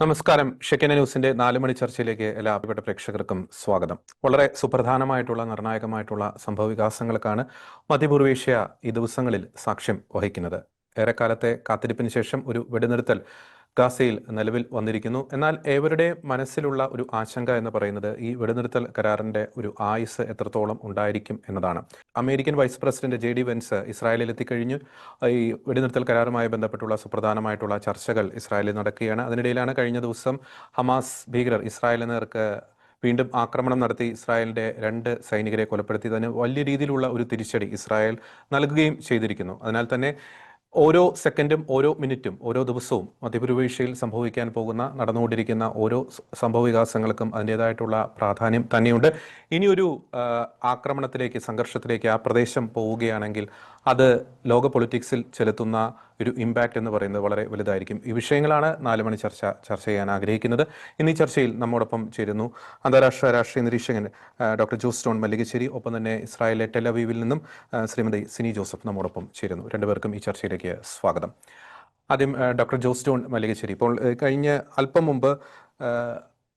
നമസ്കാരം. ഷെക്കന ന്യൂസിന്റെ 4 മണി ചർച്ചയിലേക്ക് എല്ലാ പ്രിയപ്പെട്ട പ്രേക്ഷകർക്കും സ്വാഗതം. വളരെ സുപ്രധാനമായിട്ടുള്ള നിർണായകമായിട്ടുള്ള സംഭവവികാസങ്ങൾക്കാണ് മധ്യപൂർവേഷ്യ ഈ ദിവസങ്ങളിൽ സാക്ഷ്യം വഹിക്കുന്നത്. ഏറെക്കാലത്തെ കാത്തിരിപ്പിന് ശേഷം ഒരു വെടിനിർത്തൽ ഗാസയിൽ നിലവിൽ വന്നിരിക്കുന്നു. എന്നാൽ ഏവരുടെ മനസ്സിലുള്ള ഒരു ആശങ്ക എന്ന് പറയുന്നത് ഈ വെടിനിർത്തൽ കരാറിന്റെ ഒരു ആയുസ് എത്രത്തോളം ഉണ്ടായിരിക്കും എന്നതാണ്. American vice president JD Vance ഇസ്രായേലിൽ എത്തിക്കഴിഞ്ഞു. ഈ വെടിനിർത്തൽ കരാറുമായി ബന്ധപ്പെട്ടുള്ള സുപ്രധാനമായിട്ടുള്ള ചർച്ചകൾ ഇസ്രായേലിൽ നടക്കുകയാണ്. അതിനിടയിലാണ് കഴിഞ്ഞ ദിവസം ഹമാസ് ഭീകരർ ഇസ്രായേലിന് നേർക്ക് വീണ്ടും ആക്രമണം നടത്തി ഇസ്രായേലിന്റെ 2 സൈനികരെ കൊലപ്പെടുത്തിയതിന് വലിയ രീതിയിലുള്ള ഒരു തിരിച്ചടി ഇസ്രായേൽ നൽകുകയും ചെയ്തിരിക്കുന്നു. അതിനാൽ തന്നെ ഓരോ സെക്കൻഡും ഓരോ മിനിറ്റും ഓരോ ദിവസവും മധ്യപൂർവേഷ്യയിൽ സംഭവിക്കാൻ പോകുന്ന നടന്നുകൊണ്ടിരിക്കുന്ന ഓരോ സംഭവവികാസങ്ങൾക്കും അതിൻ്റെതായിട്ടുള്ള പ്രാധാന്യം തന്നെയുണ്ട്. ഇനിയൊരു ആക്രമണത്തിലേക്ക്, സംഘർഷത്തിലേക്ക് ആ പ്രദേശം പോവുകയാണെങ്കിൽ അത് ലോക പൊളിറ്റിക്സിൽ ചെലുത്തുന്ന ഒരു ഇമ്പാക്റ്റ് എന്ന് പറയുന്നത് വളരെ വലുതായിരിക്കും. ഈ വിഷയങ്ങളാണ് 4 മണി ചർച്ച ചെയ്യാൻ ആഗ്രഹിക്കുന്നത്. ഇന്ന് ഈ ചർച്ചയിൽ നമ്മോടൊപ്പം ചേരുന്നു അന്താരാഷ്ട്ര രാഷ്ട്രീയ നിരീക്ഷകൻ ഡോക്ടർ ജോസ് ടോൺ മല്ലികശ്ശേരി. ഒപ്പം തന്നെ ഇസ്രായേലിലെ ടെലവീവിൽ നിന്നും ശ്രീമതി സിനി ജോസഫ് നമ്മോടൊപ്പം ചേരുന്നു. രണ്ടുപേർക്കും ഈ ചർച്ചയിലേക്ക് സ്വാഗതം. ആദ്യം ഡോക്ടർ ജോസ് ടോൺ മല്ലികശ്ശേരി, ഇപ്പോൾ കഴിഞ്ഞ അല്പം മുമ്പ്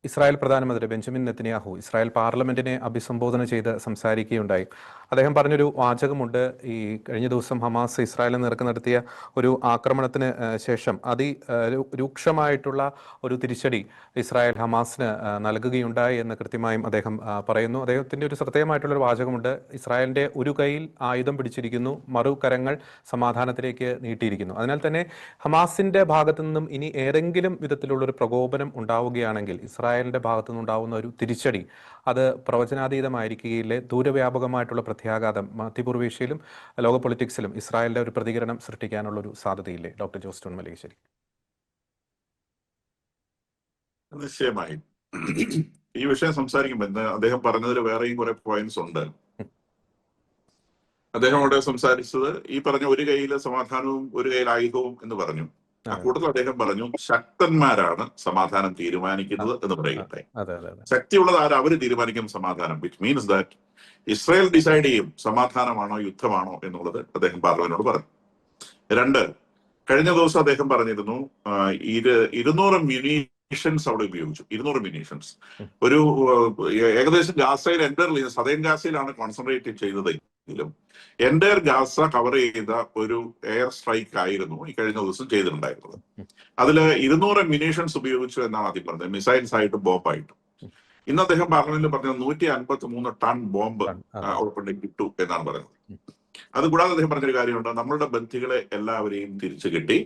ഇസ്രായേൽ പ്രധാനമന്ത്രി ബെഞ്ചമിൻ നെതന്യാഹു ഇസ്രായേൽ പാർലമെന്റിനെ അഭിസംബോധന ചെയ്ത് സംസാരിക്കുകയുണ്ടായി. അദ്ദേഹം പറഞ്ഞൊരു വാചകമുണ്ട്, ഈ കഴിഞ്ഞ ദിവസം ഹമാസ് ഇസ്രായേലിന് നേർക്ക് നടത്തിയ ഒരു ആക്രമണത്തിന് ശേഷം രൂക്ഷമായിട്ടുള്ള ഒരു തിരിച്ചടി ഇസ്രായേൽ ഹമാസിന് നൽകുകയുണ്ടായി എന്ന് കൃത്യമായും അദ്ദേഹം പറയുന്നു. അദ്ദേഹത്തിൻ്റെ ഒരു ശ്രദ്ധേയമായിട്ടുള്ളൊരു വാചകമുണ്ട്, ഇസ്രായേലിൻ്റെ ഒരു കൈയിൽ ആയുധം പിടിച്ചിരിക്കുന്നു, മറുകരങ്ങൾ സമാധാനത്തിലേക്ക് നീട്ടിയിരിക്കുന്നു. അതിനാൽ തന്നെ ഹമാസിൻ്റെ ഭാഗത്തു നിന്നും ഇനി ഏതെങ്കിലും വിധത്തിലുള്ളൊരു പ്രകോപനം ഉണ്ടാവുകയാണെങ്കിൽ ഇസ്രായേലിന്റെ ഭാഗത്തു നിന്നുണ്ടാവുന്ന ഒരു തിരിച്ചടി അത് പ്രവചനാതീതമായിരിക്കുകയില്ലേ? ദൂരവ്യാപകമായിട്ടുള്ള പ്രത്യാഘാതം മധ്യപൂർവേഷ്യയിലും ലോക പൊളിറ്റിക്സിലും ഇസ്രായേലിന്റെ ഒരു പ്രതികരണം സൃഷ്ടിക്കാനുള്ള ഒരു സാധ്യതയില്ലേ? ഡോക്ടർ ജോസ് ടോൺ മല്ലികശ്ശേരി. നിശ്ചയമായും ഈ വിഷയം സംസാരിക്കുമ്പോൾ അദ്ദേഹം പറഞ്ഞതിൽ വേറെയും കുറെ പോയിന്റ്സ് ഉണ്ട്. അദ്ദേഹം അവിടെ സംസാരിച്ചത് ഈ പറഞ്ഞ ഒരു കയ്യിലെ സമാധാനവും ഒരു കയ്യിൽ ആയുധവും എന്ന് പറഞ്ഞു. കൂടുതൽ അദ്ദേഹം പറഞ്ഞു ശക്തന്മാരാണ് സമാധാനം തീരുമാനിക്കുന്നത് എന്ന് പറയട്ടെ. ശക്തിയുള്ളത് ആരും അവര് തീരുമാനിക്കും സമാധാനം, which means that Israel decide ചെയ്യും സമാധാനമാണോ യുദ്ധമാണോ എന്നുള്ളത് അദ്ദേഹം പാർലമെന്റിനോട് പറഞ്ഞു. 2, കഴിഞ്ഞ ദിവസം അദ്ദേഹം പറഞ്ഞിരുന്നു 200 മ്യൂണീഷൻസ് അവിടെ ഉപയോഗിച്ചു. 200 മ്യൂണീഷൻസ് ഒരു ഏകദേശം ഗാസയിൽ സദേൺ ഗാസയിലാണ് കോൺസെൻട്രേറ്റ് ചെയ്തതെങ്കിലും എൻ്റയർ ഗാസ കവർ ചെയ്ത ഒരു എയർ സ്ട്രൈക്ക് ആയിരുന്നു ഈ കഴിഞ്ഞ ദിവസം ചെയ്തിട്ടുണ്ടായിരുന്നത്. അതില് 200 മ്യൂണീഷൻസ് ഉപയോഗിച്ചു എന്നാണ് ആദ്യം പറഞ്ഞത്, മിസൈൽസ് ആയിട്ടും ബോംബായിട്ടും. ഇന്ന് അദ്ദേഹം പാർലമെന്റിൽ പറഞ്ഞത് 153 ടൺ ബോംബ് ഉൾപ്പെടെ ഇട്ടു എന്നാണ് പറയുന്നത്. അതുകൂടാതെ അദ്ദേഹം പറഞ്ഞൊരു കാര്യമുണ്ട്, നമ്മളുടെ ബന്ധികളെ എല്ലാവരെയും തിരിച്ചു കിട്ടി,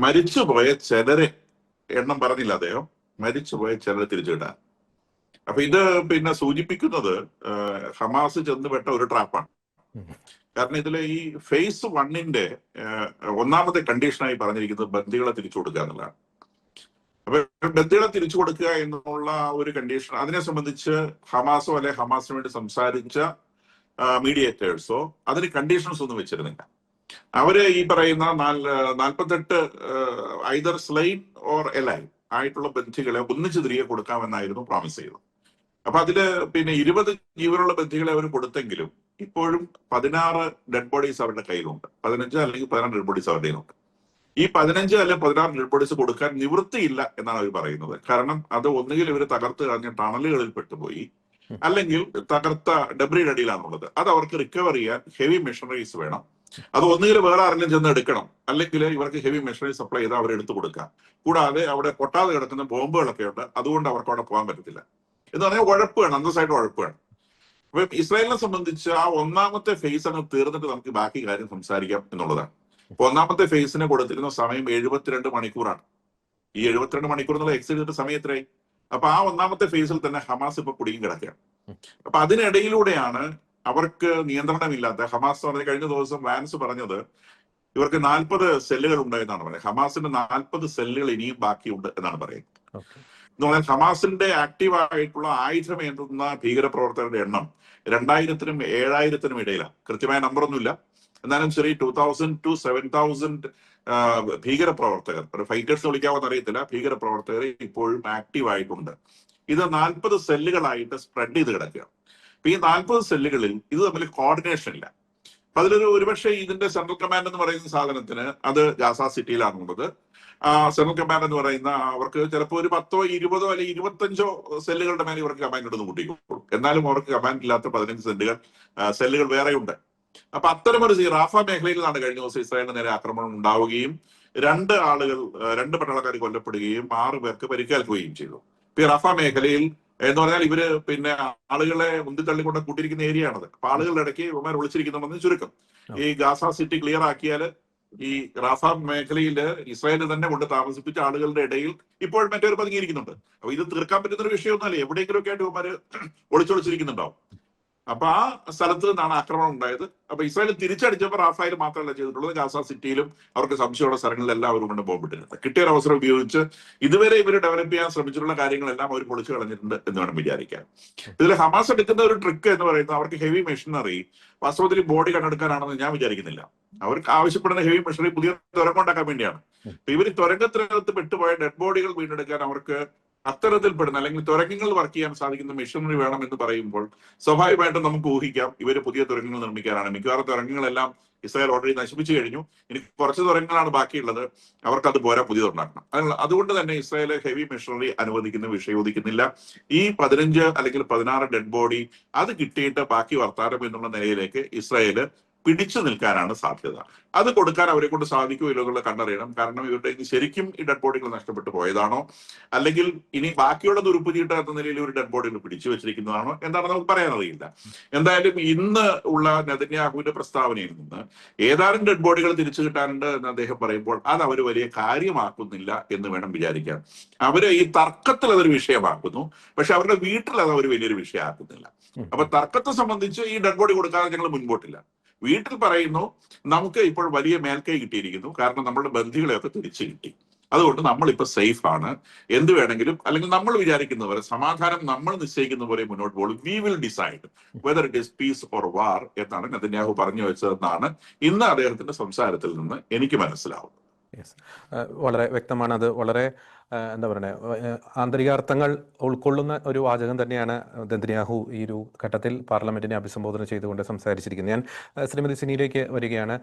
മരിച്ചുപോയ ചിലരെ എണ്ണം പറഞ്ഞില്ല അദ്ദേഹം, മരിച്ചുപോയ ചിലരെ തിരിച്ചു കിട്ടാൻ. അപ്പൊ ഇത് പിന്നെ സൂചിപ്പിക്കുന്നത് ഹമാസ് ചെന്നുപെട്ട ഒരു ട്രാപ്പാണ്. കാരണം ഇതിലെ ഈ ഫേസ് 1ന്റെ ഒന്നാമത്തെ കണ്ടീഷനായി പറഞ്ഞിരിക്കുന്നത് ബന്ദികളെ തിരിച്ചു കൊടുക്കുക എന്നുള്ളതാണ്. അപ്പൊ ബന്ദികളെ തിരിച്ചു കൊടുക്കുക എന്നുള്ള ഒരു കണ്ടീഷൻ, അതിനെ സംബന്ധിച്ച് ഹമാസോ അല്ലെ ഹമാസിന് വേണ്ടി സംസാരിച്ച മീഡിയേറ്റേഴ്സോ അതിന് കണ്ടീഷൻസ് ഒന്നും വെച്ചിരുന്നില്ല. അവര് ഈ പറയുന്ന 48 ഐദർ സ്ലൈൻ ഓർ എലൈവ് ആയിട്ടുള്ള ബന്ധികളെ ഒന്നിച്ച് തിരികെ കൊടുക്കാമെന്നായിരുന്നു പ്രോമിസ് ചെയ്തത്. അപ്പൊ അതില് പിന്നെ 20 ജീവനുള്ള ബന്ധികളെ അവർ കൊടുത്തെങ്കിലും ഇപ്പോഴും 16 ഡെഡ് ബോഡീസ് അവരുടെ കയ്യിലുണ്ട്. 15 അല്ലെങ്കിൽ 16 ഡെഡ് ബോഡീസ് അവരുടെ കയ്യിലുണ്ട്. ഈ 15 അല്ലെങ്കിൽ 16 ഡെഡ് ബോഡീസ് കൊടുക്കാൻ നിവൃത്തിയില്ല എന്നാണ് അവർ പറയുന്നത്. കാരണം അത് ഒന്നുകിൽ ഇവർ തകർത്ത് കളഞ്ഞ ടണലുകളിൽ പെട്ടുപോയി, അല്ലെങ്കിൽ തകർത്ത ഡെബ്രിയുടെ അടിയിലാണുള്ളത്. അത് അവർക്ക് റിക്കവർ ചെയ്യാൻ ഹെവി മെഷീനറീസ് വേണം. അത് ഒന്നുകിൽ വേറെ ആരെങ്കിലും ചെന്ന് എടുക്കണം, അല്ലെങ്കിൽ ഇവർക്ക് ഹെവി മെഷീനറി സപ്ലൈ ചെയ്താൽ അവർ എടുത്തു കൊടുക്കാം. കൂടാതെ അവിടെ പൊട്ടാതെ കിടക്കുന്ന ബോംബുകളൊക്കെ ഉണ്ട്, അതുകൊണ്ട് അവർക്ക് അവിടെ പോകാൻ പറ്റത്തില്ല എന്ന് പറഞ്ഞാൽ ഉഴപ്പാണ്, അന്തസ്സായിട്ട് ഉഴപ്പാണ്. അപ്പൊ ഇസ്രായേലിനെ സംബന്ധിച്ച് ആ ഒന്നാമത്തെ ഫേസ് അങ്ങ് തീർന്നിട്ട് നമുക്ക് ബാക്കി കാര്യം സംസാരിക്കാം എന്നുള്ളതാണ്. അപ്പൊ ഒന്നാമത്തെ ഫേസിന് കൊടുത്തിരുന്ന സമയം 72 മണിക്കൂറാണ്. ഈ 72 മണിക്കൂർ എന്നുള്ള എക്സിറ്റ് ചെയ്തിട്ട് സമയം എത്രയായി? അപ്പൊ ആ ഒന്നാമത്തെ ഫേസിൽ തന്നെ ഹമാസ് ഇപ്പൊ കുടുങ്ങി കിടക്കുകയാണ്. അപ്പൊ അതിനിടയിലൂടെയാണ് അവർക്ക് നിയന്ത്രണമില്ലാത്ത ഹമാസ് പറഞ്ഞ കഴിഞ്ഞ ദിവസം വാൻസ് പറഞ്ഞത് ഇവർക്ക് 40 സെല്ലുകൾ ഉണ്ടായെന്നാണ് പറയുന്നത്. ഹമാസിന്റെ 40 സെല്ലുകൾ ഇനിയും ബാക്കിയുണ്ട് എന്നാണ് പറയുന്നത്. എന്ന് പറഞ്ഞാൽ ഹമാസിന്റെ ആക്റ്റീവ് ആയിട്ടുള്ള ആയുധമേന്തുന്ന ഭീകരപ്രവർത്തകരുടെ എണ്ണം 2000-നും 7000-നും ഇടയിലാണ്. കൃത്യമായ നമ്പറൊന്നുമില്ല, എന്നാലും ശരി 2000 to 7000 ഭീകരപ്രവർത്തകർ, ഫൈറ്റേഴ്സ് വിളിക്കാമെന്ന് അറിയത്തില്ല, ഭീകരപ്രവർത്തകർ ഇപ്പോഴും ആക്റ്റീവ് ആയിട്ടുണ്ട്. ഇത് 40 സെല്ലുകളായിട്ട് സ്പ്രെഡ് ചെയ്ത് കിടക്കുക. അപ്പൊ ഈ 40 സെല്ലുകളിൽ ഇത് തമ്മിൽ കോർഡിനേഷൻ ഇല്ല. അപ്പൊ അതിലൊരു ഒരുപക്ഷെ ഇതിന്റെ സെൻട്രൽ കമാൻഡ് എന്ന് പറയുന്ന സാധനത്തിന് അത് ഗാസ സിറ്റിയിലാണുള്ളത്. സെൻട്രൽ കമാൻഡ് എന്ന് പറയുന്ന അവർക്ക് ചിലപ്പോൾ ഒരു 10ഓ 20ഓ അല്ലെങ്കിൽ 25ഓ സെല്ലുകളുടെ മേലെ ഇവർക്ക് കമാൻഡ് ഉണ്ടെന്ന് കൂട്ടിക്കോളും. എന്നാലും അവർക്ക് കമാൻഡ് ഇല്ലാത്ത 15 സെല്ലുകൾ വേറെയുണ്ട്. അപ്പൊ അത്തരമൊരു റാഫ മേഖലയിൽ നിന്നാണ് കഴിഞ്ഞ ദിവസം ഇസ്രായേലിന് നേരെ ആക്രമണം ഉണ്ടാവുകയും 2 പട്ടാളക്കാർ കൊല്ലപ്പെടുകയും 6 പേർക്ക് പരിക്കേൽക്കുകയും ചെയ്തു. ഇപ്പൊ ഈ റാഫ മേഖലയിൽ എന്ന് പറഞ്ഞാൽ ഇവര് പിന്നെ ആളുകളെ ഉന്തിത്തള്ളിക്കൊണ്ട് കൂട്ടിയിരിക്കുന്ന ഏരിയ ആണത്. അപ്പൊ ആളുകളുടെ ഇടയ്ക്ക് ഇവന്മാർ ഒളിച്ചിരിക്കുന്നുണ്ടെന്ന് ചുരുക്കം. ഈ ഗാസ സിറ്റി ക്ലിയർ ആക്കിയാൽ ഈ റാഫ മേഖലയിൽ ഇസ്രായേൽ തന്നെ കൊണ്ട് താമസിപ്പിച്ച ആളുകളുടെ ഇടയിൽ ഇപ്പോൾ മറ്റൊരു പതുങ്ങിയിരിക്കുന്നുണ്ട്. അപ്പൊ ഇത് തീർക്കാൻ പറ്റുന്ന ഒരു വിഷയമൊന്നുമല്ല. എവിടെയെങ്കിലുമൊക്കെ ആയിട്ട് ഇവന്മാര് ഒളിച്ചൊളിച്ചിരിക്കുന്നുണ്ടാവും. അപ്പൊ ആ സ്ഥലത്ത് നിന്നാണ് ആക്രമണം ഉണ്ടായത്. അപ്പൊ ഇസ്രായേൽ തിരിച്ചടിച്ചപ്പോൾ റാഫായിൽ മാത്രമല്ല ചെയ്തിട്ടുള്ളത്, ഗാസ സിറ്റിയിലും അവർക്ക് സംശയമുള്ള സ്ഥലങ്ങളിലെല്ലാം അവർ കൊണ്ട് ബോംബിട്ടിരുന്നത്. കിട്ടിയ ഒരു അവസരം ഉപയോഗിച്ച് ഇതുവരെ ഇവർ ഡെവലപ്പ് ചെയ്യാൻ ശ്രമിച്ചിട്ടുള്ള കാര്യങ്ങളെല്ലാം അവർ പൊളിച്ചു കളഞ്ഞിട്ടുണ്ട് എന്ന് വേണം വിചാരിക്കാൻ. ഇതിൽ ഹമാസ് എടുക്കുന്ന ഒരു ട്രിക്ക് എന്ന് പറയുന്നത് അവർക്ക് ഹെവി മെഷീനറി വാസ്തവത്തിൽ ബോഡി കണ്ടെടുക്കാനാണെന്ന് ഞാൻ വിചാരിക്കുന്നില്ല. അവർക്ക് ആവശ്യപ്പെടുന്ന ഹെവി മെഷീനറി പുതിയ തുരങ്കം വേണ്ടിയാണ്. ഇവർ തുരങ്കത്തിനകത്ത് പെട്ടുപോയ ഡെഡ് ബോഡികൾ വീണ്ടെടുക്കാൻ അവർക്ക് അത്തരത്തിൽപ്പെടുന്ന അല്ലെങ്കിൽ തുരങ്കങ്ങൾ വർക്ക് ചെയ്യാൻ സാധിക്കുന്ന മെഷീനറി വേണം എന്ന് പറയുമ്പോൾ സ്വാഭാവികമായിട്ടും നമുക്ക് ഊഹിക്കാം ഇവര് പുതിയ തുരങ്കങ്ങൾ നിർമ്മിക്കാനാണ്. മിക്കവാറും തുരങ്കങ്ങളെല്ലാം ഇസ്രായേൽ ഓൾറെഡി നശിപ്പിച്ചു കഴിഞ്ഞു. ഇനി കുറച്ച് തുരങ്കങ്ങളാണ് ബാക്കിയുള്ളത്. അവർക്ക് അത് പോരാ, പുതിയതുണ്ടാക്കണം. അതുകൊണ്ട് തന്നെ ഇസ്രായേൽ ഹെവി മെഷീനറി അനുവദിക്കുന്ന വിഷയം ഉദിക്കുന്നില്ല. ഈ 15 അല്ലെങ്കിൽ 16 ഡെഡ് ബോഡി അത് കിട്ടിയിട്ട് ബാക്കി വർത്താനം എന്നുള്ള നിലയിലേക്ക് ഇസ്രായേല് പിടിച്ചു നിൽക്കാനാണ് സാധ്യത. അത് കൊടുക്കാൻ അവരെ കൊണ്ട് സാധിക്കുമോ എന്നുള്ള കണ്ടറിയണം. കാരണം ഇവരുടെ ശരിക്കും ഈ ഡെഡ് ബോഡികൾ നഷ്ടപ്പെട്ടു പോയതാണോ, അല്ലെങ്കിൽ ഇനി ബാക്കിയുള്ളത് ഉരുപ്പുചീട്ടാത്ത നിലയിൽ ഒരു ഡെഡ് ബോഡികൾ പിടിച്ചു വെച്ചിരിക്കുന്നതാണോ എന്താണെന്ന് നമുക്ക് പറയാനറിയില്ല. എന്തായാലും ഇന്ന് ഉള്ള നെതന്യാഹുവിന്റെ പ്രസ്താവനയിൽ നിന്ന് ഏതാനും ഡെഡ് ബോഡികൾ തിരിച്ചു കിട്ടാനുണ്ട് എന്ന് അദ്ദേഹം പറയുമ്പോൾ അത് അവർ വലിയ കാര്യമാക്കുന്നില്ല എന്ന് വേണം വിചാരിക്കാൻ. അവര് ഈ തർക്കത്തിൽ അതൊരു വിഷയമാക്കുന്നു, പക്ഷെ അവരുടെ വീട്ടിൽ അത് അവർ വലിയൊരു വിഷയമാക്കുന്നില്ല. അപ്പൊ തർക്കത്തെ സംബന്ധിച്ച് ഈ ഡെഡ് ബോഡി കൊടുക്കാതെ ഞങ്ങൾ മുൻപോട്ടില്ല. വീട്ടിൽ പറയുന്നു നമുക്ക് ഇപ്പോൾ വലിയ മേൽക്കൈ കിട്ടിയിരിക്കുന്നു, കാരണം നമ്മുടെ ബന്ധികളെയൊക്കെ തിരിച്ചു കിട്ടി, അതുകൊണ്ട് നമ്മളിപ്പോ സേഫ് ആണ്. എന്ത് വേണമെങ്കിലും അല്ലെങ്കിൽ നമ്മൾ വിചാരിക്കുന്ന പോലെ സമാധാനം നമ്മൾ നിശ്ചയിക്കുന്ന പോലെ മുന്നോട്ട് പോകും. We will decide whether it is peace or war എന്നാണ് നെതന്യാഹു പറഞ്ഞു വെച്ചതെന്നാണ് ഇന്ന് അദ്ദേഹത്തിന്റെ സംസാരത്തിൽ നിന്ന് എനിക്ക് മനസ്സിലാവുന്നത്. വളരെ വ്യക്തമാണ്. അത് വളരെ എന്താ പറയുക, ആന്തരികാർത്ഥങ്ങൾ ഉൾക്കൊള്ളുന്ന ഒരു വാചകം തന്നെയാണ് നെതന്യാഹു ഈ ഒരു ഘട്ടത്തിൽ പാർലമെന്റിനെ അഭിസംബോധന ചെയ്തുകൊണ്ട് സംസാരിച്ചിരിക്കുന്നത്. ഞാൻ ശ്രീമതി സിനിയിലേക്ക് വരികയാണ്.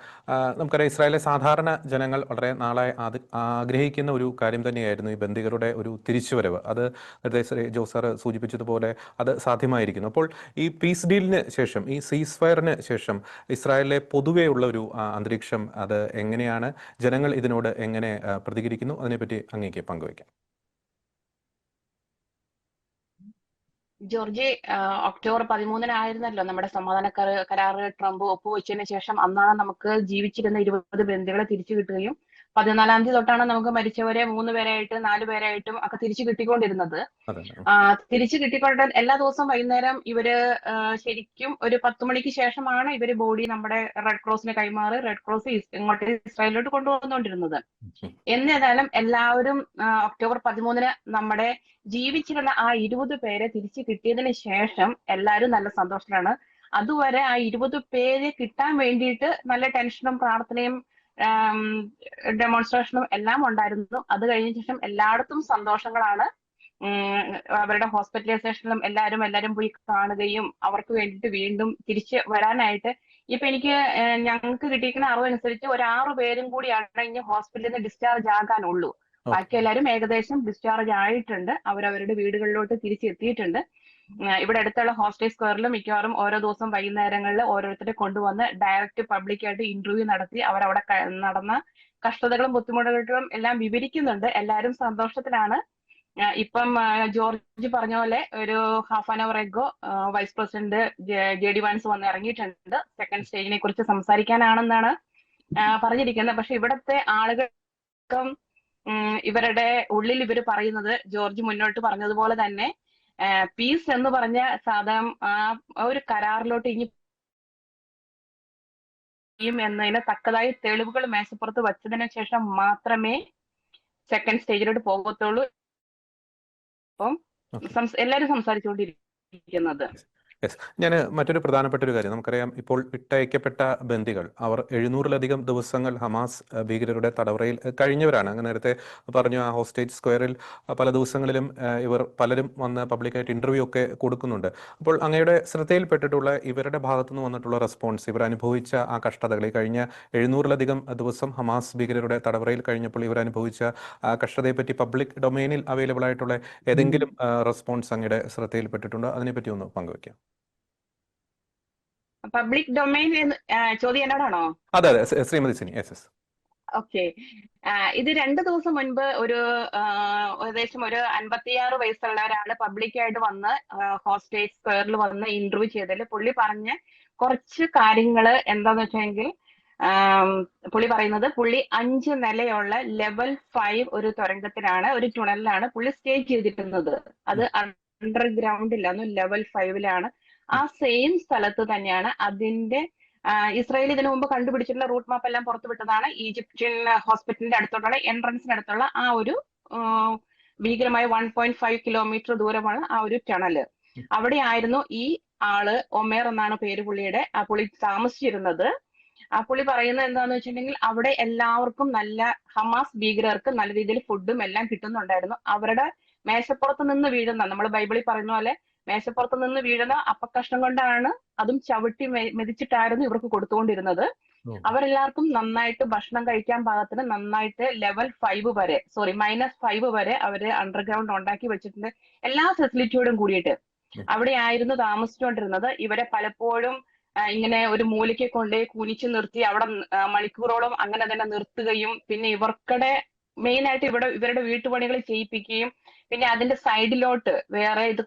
നമുക്കറിയാം ഇസ്രായേലിലെ സാധാരണ ജനങ്ങൾ വളരെ നാളായി ആഗ്രഹിക്കുന്ന ഒരു കാര്യം തന്നെയായിരുന്നു ഈ ബന്ദികളുടെ ഒരു തിരിച്ചുവരവ്. അത് നേരത്തെ ജോസ് സാർ സൂചിപ്പിച്ചതുപോലെ അത് സാധ്യമായിരിക്കുന്നു. അപ്പോൾ ഈ പീസ് ഡീലിന് ശേഷം, ഈ സീസ് ഫയറിന് ശേഷം ഇസ്രായേലിലെ പൊതുവെയുള്ള ഒരു അന്തരീക്ഷം അത് എങ്ങനെയാണ്, ജനങ്ങൾ ഇതിനോട് എങ്ങനെ പ്രതികരിക്കുന്നു, അതിനെപ്പറ്റി അങ്ങേക്ക് പങ്കുവയ്ക്കാം. ജോർജി, ഒക്ടോബർ 13-നായിരുന്നല്ലോ നമ്മുടെ സമാധാന കരാറ് ട്രംപ് ഒപ്പുവെച്ചതിന് ശേഷം. അന്നാണ് നമുക്ക് ജീവിച്ചിരുന്ന 20 ബന്ദികളെ തിരിച്ചു കിട്ടുകയും 14-ാം തീയതി തൊട്ടാണ് നമുക്ക് മരിച്ചവരെ 3 പേരായിട്ട് 4 പേരായിട്ടും ഒക്കെ തിരിച്ചു കിട്ടിക്കൊണ്ടിരുന്നത്. തിരിച്ചു കിട്ടിക്കൊണ്ട് എല്ലാ ദിവസവും വൈകുന്നേരം ഇവര് ശരിക്കും ഒരു 10 മണിക്ക് ശേഷമാണ് ഇവര് ബോഡി നമ്മുടെ റെഡ് ക്രോസിന് കൈമാറി റെഡ് ക്രോസ് ഇങ്ങോട്ട് ഇസ്രായേലിലോട്ട് കൊണ്ടുവന്നുകൊണ്ടിരുന്നത്. എന്നേതായാലും എല്ലാവരും ഒക്ടോബർ 13-ന് നമ്മുടെ ജീവിച്ചിരുന്ന ആ 20 പേരെ തിരിച്ചു കിട്ടിയതിന് ശേഷം എല്ലാവരും നല്ല സന്തോഷത്തിലാണ്. അതുവരെ ആ 20 പേരെ കിട്ടാൻ വേണ്ടിയിട്ട് നല്ല ടെൻഷനും പ്രാർത്ഥനയും ഡെമോൺസ്ട്രേഷനും എല്ലാം ഉണ്ടായിരുന്നു. അത് കഴിഞ്ഞ ശേഷം എല്ലായിടത്തും സന്തോഷങ്ങളാണ്. അവരുടെ ഹോസ്പിറ്റലൈസേഷനിലും എല്ലാവരും പോയി കാണുകയും അവർക്ക് വേണ്ടിയിട്ട് വീണ്ടും തിരിച്ച് വരാനായിട്ട് ഇപ്പൊ ഞങ്ങൾക്ക് കിട്ടിയിരിക്കുന്ന അറിവനുസരിച്ച് ഒരു 6 പേരും കൂടിയാണ് ഇനി ഹോസ്പിറ്റലിൽ നിന്ന് ഡിസ്ചാർജ് ആകാനുള്ളൂ. ബാക്കി എല്ലാവരും ഏകദേശം ഡിസ്ചാർജ് ആയിട്ടുണ്ട്. അവരവരുടെ വീടുകളിലോട്ട് തിരിച്ചെത്തിയിട്ടുണ്ട്. ഇവിടെ അടുത്തുള്ള ഹോസ്റ്റൽ സ്ക്വയറിൽ മിക്കവാറും ഓരോ ദിവസം വൈകുന്നേരങ്ങളിൽ ഓരോരുത്തരെ കൊണ്ടുവന്ന് ഡയറക്റ്റ് പബ്ലിക്കായിട്ട് ഇന്റർവ്യൂ നടത്തി അവരവിടെ നടന്ന കഷ്ടതകളും ബുദ്ധിമുട്ടുകളും എല്ലാം വിവരിക്കുന്നുണ്ട്. എല്ലാവരും സന്തോഷത്തിലാണ്. ഇപ്പം ജോർജ് പറഞ്ഞ പോലെ ഒരു half an hour ago vice president JD Vance വന്ന് ഇറങ്ങിയിട്ടുണ്ട്. സെക്കൻഡ് സ്റ്റേജിനെ കുറിച്ച് സംസാരിക്കാനാണെന്നാണ് പറഞ്ഞിരിക്കുന്നത്. പക്ഷെ ഇവിടത്തെ ആളുകൾക്കും ഇവരുടെ ഉള്ളിൽ ഇവർ പറയുന്നത് ജോർജ് മുന്നോട്ട് പറഞ്ഞതുപോലെ തന്നെ പീസ് എന്ന് പറഞ്ഞ സാധനം ആ ഒരു കരാറിലോട്ട് ഇനി എന്നതിന് തക്കതായ തെളിവുകൾ മേശപ്പുറത്ത് വച്ചതിന് ശേഷം മാത്രമേ സെക്കൻഡ് സ്റ്റേജിലോട്ട് പോകത്തുള്ളൂ. അപ്പം എല്ലാരും സംസാരിച്ചുകൊണ്ടിരിക്കുന്നത് യെസ്, ഞാൻ മറ്റൊരു പ്രധാനപ്പെട്ട ഒരു കാര്യം, നമുക്കറിയാം ഇപ്പോൾ വിട്ടയക്കപ്പെട്ട ബന്ദികൾ അവർ 700-ലധികം ദിവസങ്ങൾ ഹമാസ് ഭീകരരുടെ തടവറയിൽ കഴിഞ്ഞവരാണ്. അങ്ങ് നേരത്തെ പറഞ്ഞു, ആ ഹോസ്റ്റേജ് സ്ക്വയറിൽ പല ദിവസങ്ങളിലും ഇവർ പലരും വന്ന് പബ്ലിക്കായിട്ട് ഇന്റർവ്യൂ ഒക്കെ കൊടുക്കുന്നുണ്ട്. അപ്പോൾ അങ്ങയുടെ ശ്രദ്ധയിൽപ്പെട്ടിട്ടുള്ള ഇവരുടെ ഭാഗത്തുനിന്ന് വന്നിട്ടുള്ള റെസ്പോൺസ്, ഇവർ അനുഭവിച്ച ആ കഷ്ടതകൾ, ഈ കഴിഞ്ഞ 700-ലധികം ദിവസം ഹമാസ് ഭീകരരുടെ തടവറയിൽ കഴിഞ്ഞപ്പോൾ ഇവർ അനുഭവിച്ച കഷ്ടതയെപ്പറ്റി പബ്ലിക് ഡൊമൈനിൽ അവൈലബിൾ ആയിട്ടുള്ള ഏതെങ്കിലും റെസ്പോൺസ് അങ്ങയുടെ ശ്രദ്ധയിൽപ്പെട്ടിട്ടുണ്ടോ? അതിനെപ്പറ്റി ഒന്ന് പങ്കുവയ്ക്കാം. പബ്ലിക് ഡൊമൈൻ ചോദ്യം എന്നോടാണോ? അതെ അതെ, ശ്രീമതി സിനി. യെസ്. ഓക്കെ. ഇത് 2 ദിവസം മുൻപ് ഒരു ഏകദേശം ഒരു 56 വയസ്സുള്ള ഒരാള് പബ്ലിക്കായിട്ട് വന്ന് ഹോസ്റ്റേജ് സ്ക്വയറിൽ വന്ന് ഇന്റർവ്യൂ ചെയ്തതിൽ പുള്ളി പറഞ്ഞ കുറച്ച് കാര്യങ്ങള് എന്താന്ന് വെച്ചെങ്കിൽ, പുള്ളി പറയുന്നത് പുള്ളി 5 നിലയുള്ള ലെവൽ 5 ഒരു തുരങ്കത്തിലാണ്, ഒരു ടണലിലാണ് പുള്ളി സ്റ്റേ ചെയ്തിട്ടുള്ളത്. അത് അണ്ടർഗ്രൗണ്ടിലാണ്, ലെവൽ 5-ലാണ്. ആ സെയിം സ്ഥലത്ത് തന്നെയാണ് അതിന്റെ ഇസ്രായേൽ ഇതിനു മുമ്പ് കണ്ടുപിടിച്ചിട്ടുള്ള റൂട്ട് മാപ്പ് എല്ലാം പുറത്തുവിട്ടതാണ്. ഈജിപ്ഷ്യൻ ഹോസ്പിറ്റലിന്റെ അടുത്തോട്ടുള്ള എൻട്രൻസിനടുത്തുള്ള ആ ഒരു ഭീകരമായ 1.5 കിലോമീറ്റർ ദൂരമാണ് ആ ഒരു ടണല്. അവിടെ ആയിരുന്നു ഈ ആള്, ഒമേർ എന്നാണ് പേര് പുള്ളിയുടെ, ആ പുള്ളി താമസിച്ചിരുന്നത്. ആ പുള്ളി പറയുന്നത് എന്താന്ന് വെച്ചിട്ടുണ്ടെങ്കിൽ, അവിടെ എല്ലാവർക്കും നല്ല, ഹമാസ് ഭീകരർക്ക് നല്ല രീതിയിൽ ഫുഡും എല്ലാം കിട്ടുന്നുണ്ടായിരുന്നു. അവരുടെ മേശപ്പുറത്ത് നിന്ന് വീഴുന്ന, നമ്മൾ ബൈബിളിൽ പറയുന്ന പോലെ മേശപ്പുറത്ത് നിന്ന് വീഴുന്ന അപ്പക്കഷ്ണം കൊണ്ടാണ്, അതും ചവിട്ടി മെതിച്ചിട്ടായിരുന്നു ഇവർക്ക് കൊടുത്തുകൊണ്ടിരുന്നത്. അവരെല്ലാവർക്കും നന്നായിട്ട് ഭക്ഷണം കഴിക്കാൻ പാകത്തിന് നന്നായിട്ട് ലെവൽ 5 വരെ, -5 വരെ അവര് അണ്ടർഗ്രൗണ്ട് ഉണ്ടാക്കി വെച്ചിട്ടുണ്ട്, എല്ലാ ഫെസിലിറ്റിയോടും കൂടിയിട്ട്. അവിടെ ആയിരുന്നു താമസിച്ചുകൊണ്ടിരുന്നത്. ഇവരെ പലപ്പോഴും ഇങ്ങനെ ഒരു മൂലയ്ക്ക് കൊണ്ടുപോയി കുനിച്ചു നിർത്തി അവിടെ മണിക്കൂറോളം അങ്ങനെ തന്നെ നിർത്തുകയും, പിന്നെ ഇവർക്കടെ മെയിൻ ആയിട്ട് ഇവരുടെ വീട്ടുപണികൾ ചെയ്യിപ്പിക്കുകയും, പിന്നെ അതിന്റെ സൈഡിലോട്ട് വേറെ ഇത്